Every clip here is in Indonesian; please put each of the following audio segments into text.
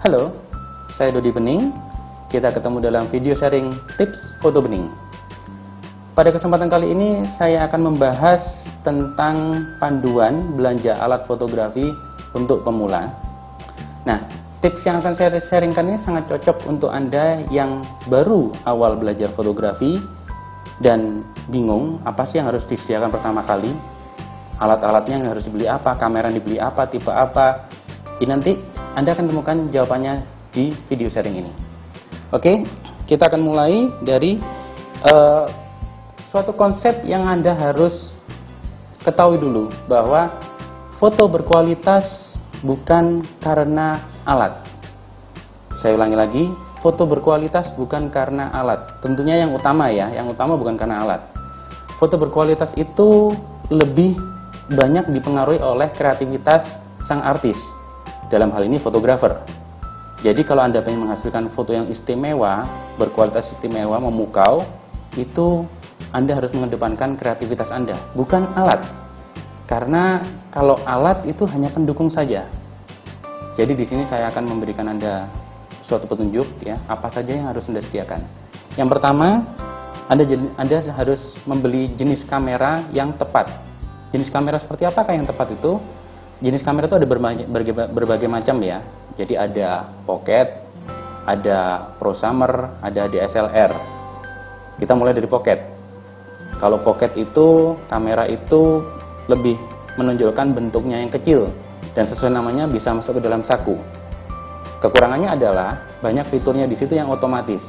Halo, saya Dodi Bening. Kita ketemu dalam video sharing tips foto bening. Pada kesempatan kali ini saya akan membahas tentang panduan belanja alat fotografi untuk pemula. Nah, tips yang akan saya sharingkan ini sangat cocok untuk Anda yang baru awal belajar fotografi dan bingung apa sih yang harus disediakan pertama kali, alat-alatnya yang harus dibeli apa, kamera yang dibeli apa, tipe apa. Ini nanti Anda akan temukan jawabannya di video sharing ini. Oke, kita akan mulai dari suatu konsep yang Anda harus ketahui dulu, bahwa foto berkualitas bukan karena alat. Saya ulangi lagi, foto berkualitas bukan karena alat. Tentunya yang utama yang utama bukan karena alat. Foto berkualitas itu lebih banyak dipengaruhi oleh kreativitas sang artis, dalam hal ini fotografer. Jadi kalau Anda ingin menghasilkan foto yang istimewa, berkualitas istimewa, memukau, itu Anda harus mengedepankan kreativitas Anda, bukan alat. Karena kalau alat itu hanya pendukung saja. Jadi di sini saya akan memberikan Anda suatu petunjuk apa saja yang harus Anda sediakan. Yang pertama, Anda harus membeli jenis kamera yang tepat. Jenis kamera seperti apakah yang tepat itu? Jenis kamera itu ada berbagai macam ya. Jadi ada pocket, ada prosumer, ada DSLR. Kita mulai dari pocket. Kalau pocket itu, kamera itu lebih menonjolkan bentuknya yang kecil dan sesuai namanya bisa masuk ke dalam saku. Kekurangannya adalah banyak fiturnya di situ yang otomatis,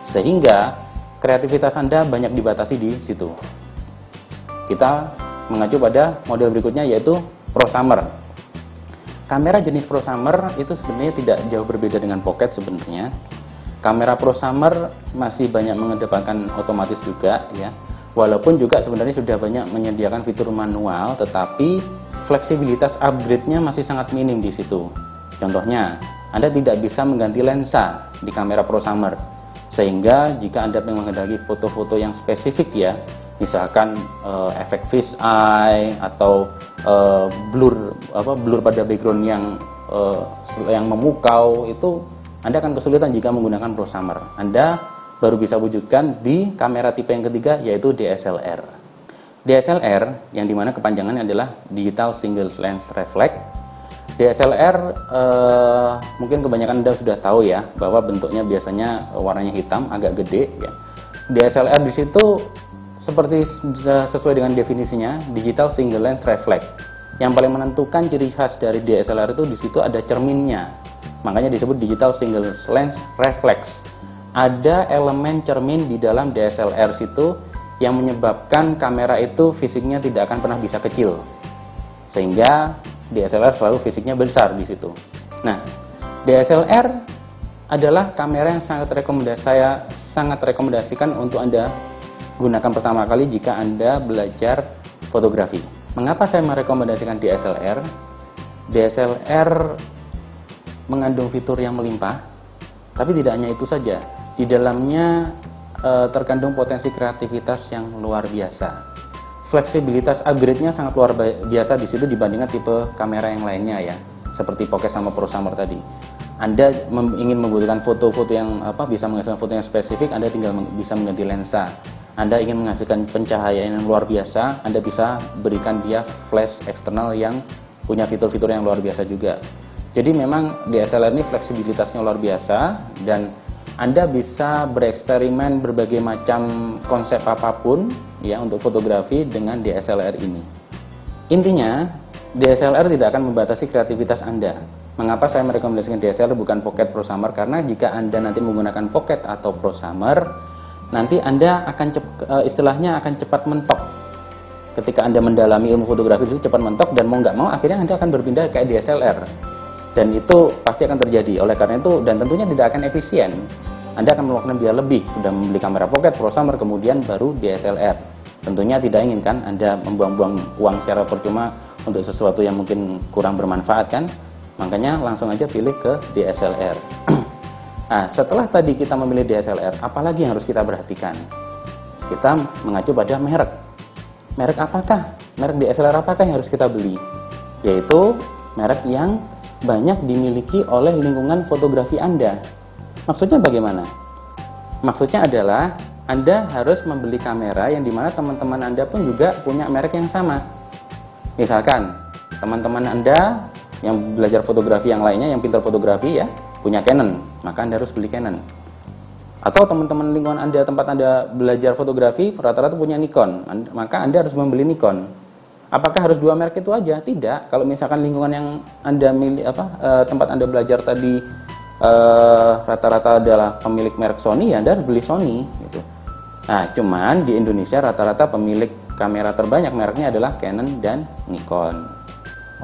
sehingga kreativitas Anda banyak dibatasi di situ. Kita mengacu pada model berikutnya, yaitu prosumer. Kamera jenis prosumer itu sebenarnya tidak jauh berbeda dengan pocket sebenarnya. Kamera prosumer masih banyak mengedepankan otomatis juga ya. Walaupun juga sebenarnya sudah banyak menyediakan fitur manual, tetapi fleksibilitas upgrade-nya masih sangat minim di situ. Contohnya, Anda tidak bisa mengganti lensa di kamera prosumer. Sehingga jika Anda ingin menghendaki foto-foto yang spesifik misalkan efek fish eye atau blur pada background yang memukau, itu Anda akan kesulitan jika menggunakan prosumer. Anda baru bisa wujudkan di kamera tipe yang ketiga, yaitu DSLR. DSLR yang dimana kepanjangannya adalah Digital Single Lens Reflex. DSLR mungkin kebanyakan Anda sudah tahu ya, bahwa bentuknya biasanya warnanya hitam, agak gede ya. DSLR di situ seperti sesuai dengan definisinya, Digital Single Lens Reflex. Yang paling menentukan ciri khas dari DSLR itu di situ ada cerminnya. Makanya disebut Digital Single Lens Reflex. Ada elemen cermin di dalam DSLR situ yang menyebabkan kamera itu fisiknya tidak akan pernah bisa kecil. Sehingga DSLR selalu fisiknya besar di situ. Nah, DSLR adalah kamera yang saya sangat rekomendasikan untuk Anda gunakan pertama kali jika Anda belajar fotografi. Mengapa saya merekomendasikan DSLR? DSLR mengandung fitur yang melimpah, tapi tidak hanya itu saja. Di dalamnya terkandung potensi kreativitas yang luar biasa. Fleksibilitas upgrade-nya sangat luar biasa di situ dibandingkan tipe kamera yang lainnya ya, seperti pocket sama prosumer tadi. Anda ingin membutuhkan foto-foto yang bisa menghasilkan foto yang spesifik, Anda tinggal bisa mengganti lensa. Anda ingin menghasilkan pencahayaan yang luar biasa, Anda bisa berikan dia flash eksternal yang punya fitur-fitur yang luar biasa juga. Jadi memang DSLR ini fleksibilitasnya luar biasa, dan Anda bisa bereksperimen berbagai macam konsep apapun ya untuk fotografi dengan DSLR ini. Intinya, DSLR tidak akan membatasi kreativitas Anda. Mengapa saya merekomendasikan DSLR bukan pocket prosumer? Karena jika Anda nanti menggunakan pocket atau prosumer, nanti Anda akan istilahnya akan cepat mentok. Ketika Anda mendalami ilmu fotografi itu cepat mentok, dan mau nggak mau akhirnya Anda akan berpindah ke DSLR. Dan itu pasti akan terjadi. Oleh karena itu, dan tentunya tidak akan efisien. Anda akan melakukan biaya lebih, sudah membeli kamera pocket, prosumer, kemudian baru DSLR. Tentunya tidak ingin kan Anda membuang-buang uang secara percuma untuk sesuatu yang mungkin kurang bermanfaat kan. Makanya langsung aja pilih ke DSLR. Nah, setelah tadi kita memilih DSLR, apalagi yang harus kita perhatikan? Kita mengacu pada merek. Merek apakah? Merek DSLR apakah yang harus kita beli? Yaitu merek yang banyak dimiliki oleh lingkungan fotografi Anda. Maksudnya bagaimana? Maksudnya adalah Anda harus membeli kamera yang dimana teman-teman Anda pun juga punya merek yang sama. Misalkan teman-teman Anda yang belajar fotografi yang lainnya, yang pintar fotografi ya, punya Canon, maka Anda harus beli Canon. Atau teman-teman lingkungan Anda, tempat Anda belajar fotografi, rata-rata punya Nikon, maka Anda harus membeli Nikon. Apakah harus dua merek itu aja? Tidak. Kalau misalkan lingkungan yang Anda milih, tempat Anda belajar tadi rata-rata adalah pemilik merek Sony, ya Anda harus beli Sony. Gitu. Nah, cuman di Indonesia rata-rata pemilik kamera terbanyak mereknya adalah Canon dan Nikon.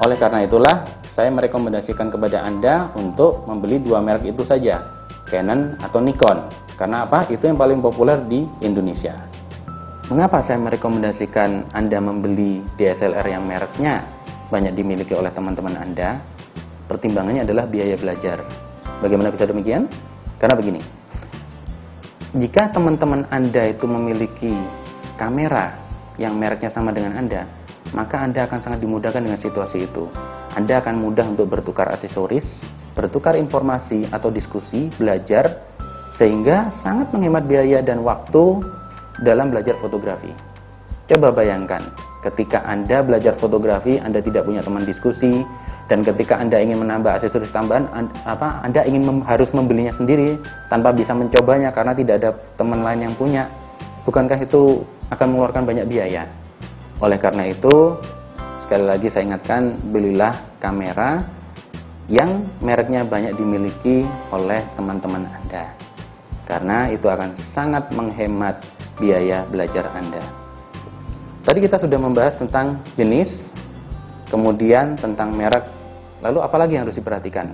Oleh karena itulah, saya merekomendasikan kepada Anda untuk membeli dua merek itu saja, Canon atau Nikon. Karena apa? Itu yang paling populer di Indonesia. Mengapa saya merekomendasikan Anda membeli DSLR yang mereknya banyak dimiliki oleh teman-teman Anda? Pertimbangannya adalah biaya belajar. Bagaimana bisa demikian? Karena begini, jika teman-teman Anda itu memiliki kamera yang mereknya sama dengan Anda, maka Anda akan sangat dimudahkan dengan situasi itu. Anda akan mudah untuk bertukar aksesoris, bertukar informasi atau diskusi, belajar, sehingga sangat menghemat biaya dan waktu dalam belajar fotografi. Coba bayangkan, ketika Anda belajar fotografi, Anda tidak punya teman diskusi, dan ketika Anda ingin menambah aksesoris tambahan, Anda harus membelinya sendiri tanpa bisa mencobanya karena tidak ada teman lain yang punya. Bukankah itu akan mengeluarkan banyak biaya? Oleh karena itu, sekali lagi saya ingatkan, belilah kamera yang mereknya banyak dimiliki oleh teman-teman Anda. Karena itu akan sangat menghemat biaya belajar Anda. Tadi kita sudah membahas tentang jenis, kemudian tentang merek. Lalu apalagi yang harus diperhatikan?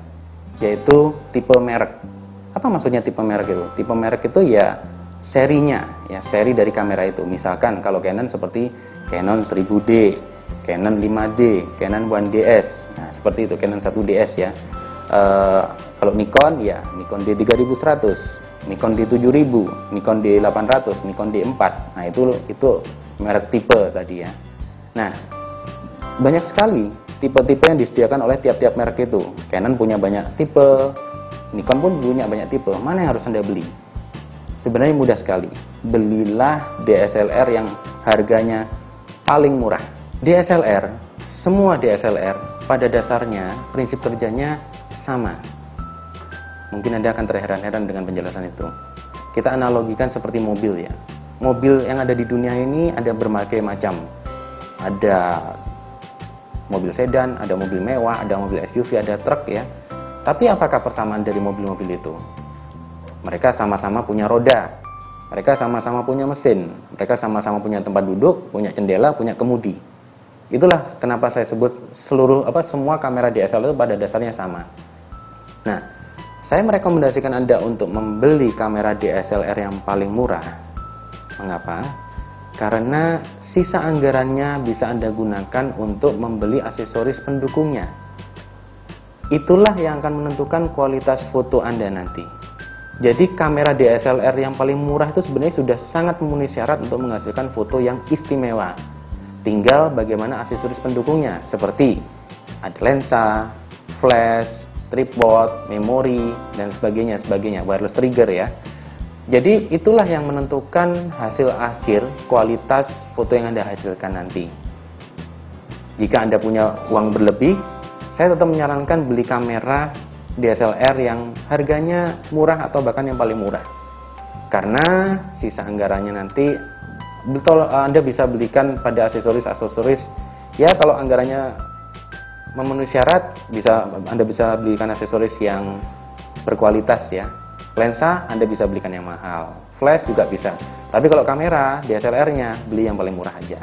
Yaitu tipe merek. Apa maksudnya tipe merek itu? Tipe merek itu ya serinya, ya seri dari kamera itu. Misalkan kalau Canon seperti Canon 1000D, Canon 5D, Canon 1DS. Nah, seperti itu, Canon 1DS ya. Kalau Nikon ya Nikon D3100, Nikon D7000, Nikon D800, Nikon D4. Nah, itu merek tipe tadi ya. Nah, banyak sekali tipe-tipe yang disediakan oleh tiap-tiap merek itu. Canon punya banyak tipe, Nikon pun punya banyak tipe. Mana yang harus Anda beli? Sebenarnya mudah sekali. Belilah DSLR yang harganya paling murah. DSLR, semua DSLR pada dasarnya prinsip kerjanya sama. Mungkin Anda akan terheran-heran dengan penjelasan itu. Kita analogikan seperti mobil ya. Mobil yang ada di dunia ini ada berbagai macam. Ada mobil sedan, ada mobil mewah, ada mobil SUV, ada truk ya. Tapi apakah persamaan dari mobil-mobil itu? Mereka sama-sama punya roda. Mereka sama-sama punya mesin. Mereka sama-sama punya tempat duduk, punya jendela, punya kemudi. Itulah kenapa saya sebut semua kamera DSLR itu pada dasarnya sama. Nah, saya merekomendasikan Anda untuk membeli kamera DSLR yang paling murah. Mengapa? Karena sisa anggarannya bisa Anda gunakan untuk membeli aksesoris pendukungnya. Itulah yang akan menentukan kualitas foto Anda nanti. Jadi kamera DSLR yang paling murah itu sebenarnya sudah sangat memenuhi syarat untuk menghasilkan foto yang istimewa. Tinggal bagaimana aksesoris pendukungnya, seperti ada lensa, flash, tripod, memori, dan sebagainya, wireless trigger ya. Jadi itulah yang menentukan hasil akhir, kualitas foto yang Anda hasilkan nanti. Jika Anda punya uang berlebih, saya tetap menyarankan beli kamera DSLR yang harganya murah atau bahkan yang paling murah. Karena sisa anggarannya nanti betul Anda bisa belikan pada aksesoris-aksesoris. Ya kalau anggarannya memenuhi syarat, Anda bisa belikan aksesoris yang berkualitas ya. Lensa Anda bisa belikan yang mahal, flash juga bisa. Tapi kalau kamera DSLR-nya beli yang paling murah aja.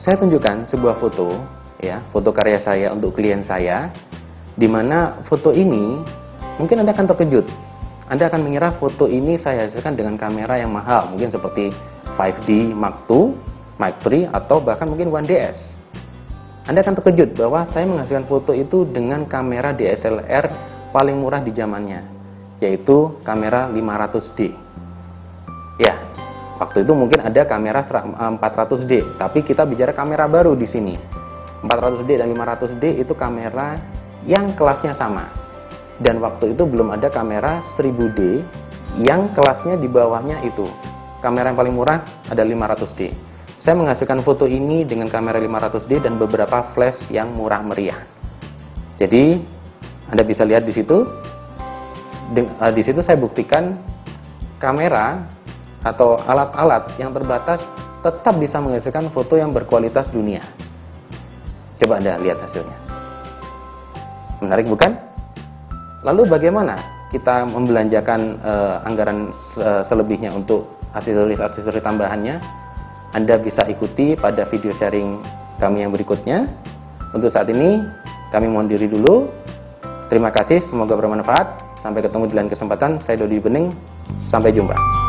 Saya tunjukkan sebuah foto ya, foto karya saya untuk klien saya, di mana foto ini mungkin Anda akan terkejut. Anda akan mengira foto ini saya hasilkan dengan kamera yang mahal, mungkin seperti 5D Mark II, Mark III, atau bahkan mungkin 1DS. Anda akan terkejut bahwa saya menghasilkan foto itu dengan kamera DSLR paling murah di zamannya, yaitu kamera 500D. Ya, waktu itu mungkin ada kamera 400D, tapi kita bicara kamera baru di sini. 400D dan 500D itu kamera yang kelasnya sama. Dan waktu itu belum ada kamera 1000D yang kelasnya di bawahnya itu. Kamera yang paling murah ada 500D. Saya menghasilkan foto ini dengan kamera 500D dan beberapa flash yang murah meriah. Jadi Anda bisa lihat di situ. Di situ saya buktikan kamera atau alat-alat yang terbatas tetap bisa menghasilkan foto yang berkualitas dunia. Coba Anda lihat hasilnya. Menarik bukan? Lalu bagaimana kita membelanjakan anggaran selebihnya untuk aksesoris tambahannya? Anda bisa ikuti pada video sharing kami yang berikutnya. Untuk saat ini kami mohon diri dulu. Terima kasih, semoga bermanfaat. Sampai ketemu di lain kesempatan. Saya Dodi Bening. Sampai jumpa.